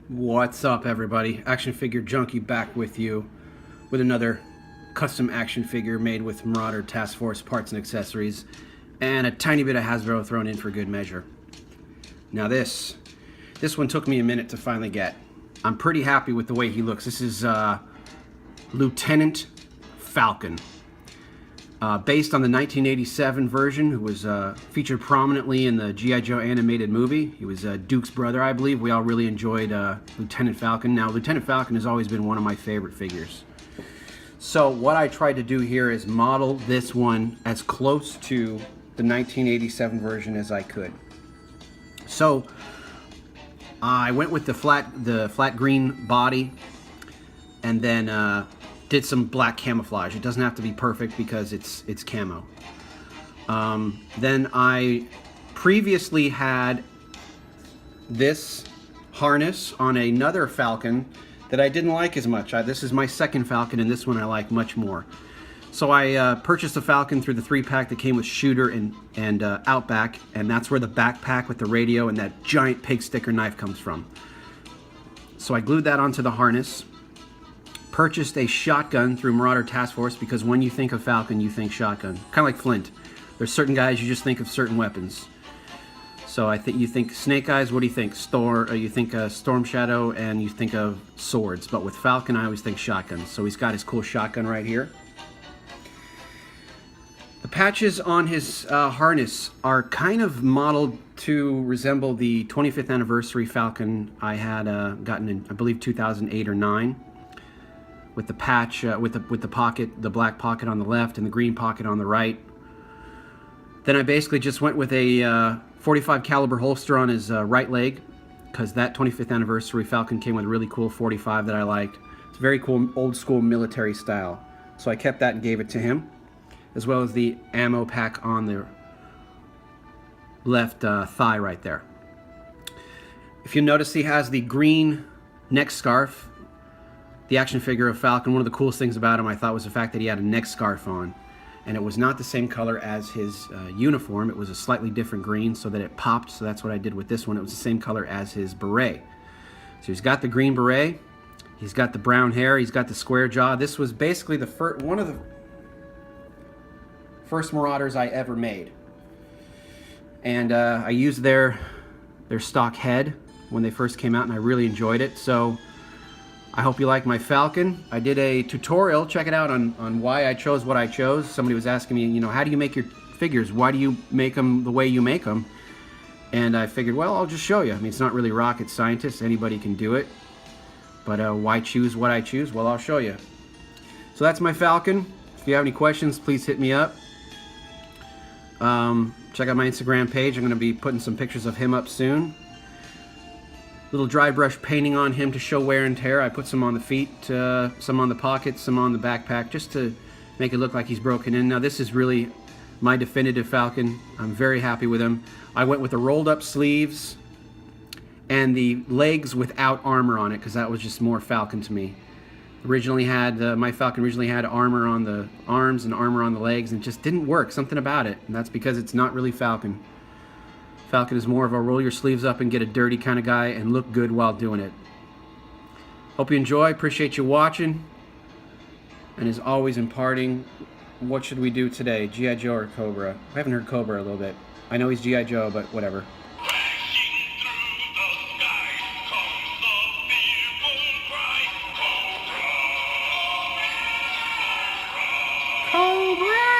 What's up, everybody? Action Figure Junkie back with you with another custom action figure made with Marauder Task Force parts and accessories, and a tiny bit of Hasbro thrown in for good measure. Now this one took me a minute to finally get. I'm pretty happy with the way he looks. This is Lieutenant Falcon. Based on the 1987 version, who was featured prominently in the G.I. Joe animated movie. He was Duke's brother, I believe. We all really enjoyed Lieutenant Falcon. Now, Lieutenant Falcon has always been one of my favorite figures. So what I tried to do here is model this one as close to the 1987 version as I could. So I went with the flat green body, and then did some black camouflage. It doesn't have to be perfect because it's camo. Then I previously had this harness on another Falcon that I didn't like as much. This is my second Falcon, and this one I like much more. So I purchased a Falcon through the 3-pack that came with Shooter and Outback, and that's where the backpack with the radio and that giant pig sticker knife comes from. So I glued that onto the harness. Purchased a shotgun through Marauder Task Force because when you think of Falcon, you think shotgun. Kind of like Flint. There's certain guys you just think of certain weapons. So I think you think Snake Eyes. What do you think? You think Storm Shadow, and you think of swords. But with Falcon, I always think shotguns. So he's got his cool shotgun right here. The patches on his harness are kind of modeled to resemble the 25th anniversary Falcon I had gotten in, I believe, 2008 or 9. With the patch, with the pocket, the black pocket on the left and the green pocket on the right. Then I basically just went with a 45 caliber holster on his right leg, because that 25th anniversary Falcon came with a really cool 45 that I liked. It's very cool, old school military style. So I kept that and gave it to him, as well as the ammo pack on the left thigh right there. If you notice, he has the green neck scarf. The action figure of Falcon, one of the coolest things about him, I thought, was the fact that he had a neck scarf on. And it was not the same color as his uniform. It was a slightly different green so that it popped. So that's what I did with this one. It was the same color as his beret. So he's got the green beret. He's got the brown hair. He's got the square jaw. This was basically the one of the first Marauders I ever made. And I used their stock head when they first came out, and I really enjoyed it. So I hope you like my Falcon. I did a tutorial, check it out, on why I chose what I chose. Somebody was asking me, how do you make your figures? Why do you make them the way you make them? And I figured, well, I'll just show you. I mean, it's not really rocket scientist. Anybody can do it. But why choose what I choose? Well, I'll show you. So that's my Falcon. If you have any questions, please hit me up. Check out my Instagram page. I'm going to be putting some pictures of him up soon. Little dry brush painting on him to show wear and tear. I put some on the feet, some on the pockets, some on the backpack, just to make it look like he's broken in. Now this is really my definitive Falcon. I'm very happy with him. I went with the rolled up sleeves and the legs without armor on it, because that was just more Falcon to me. My Falcon originally had armor on the arms and armor on the legs, and it just didn't work. Something about it, and that's because it's not really Falcon. Falcon is more of a roll your sleeves up and get a dirty kind of guy and look good while doing it. Hope you enjoy. Appreciate you watching. And as always, in parting, what should we do today? G.I. Joe or Cobra? I haven't heard Cobra a little bit. I know he's G.I. Joe, but whatever. Cobra!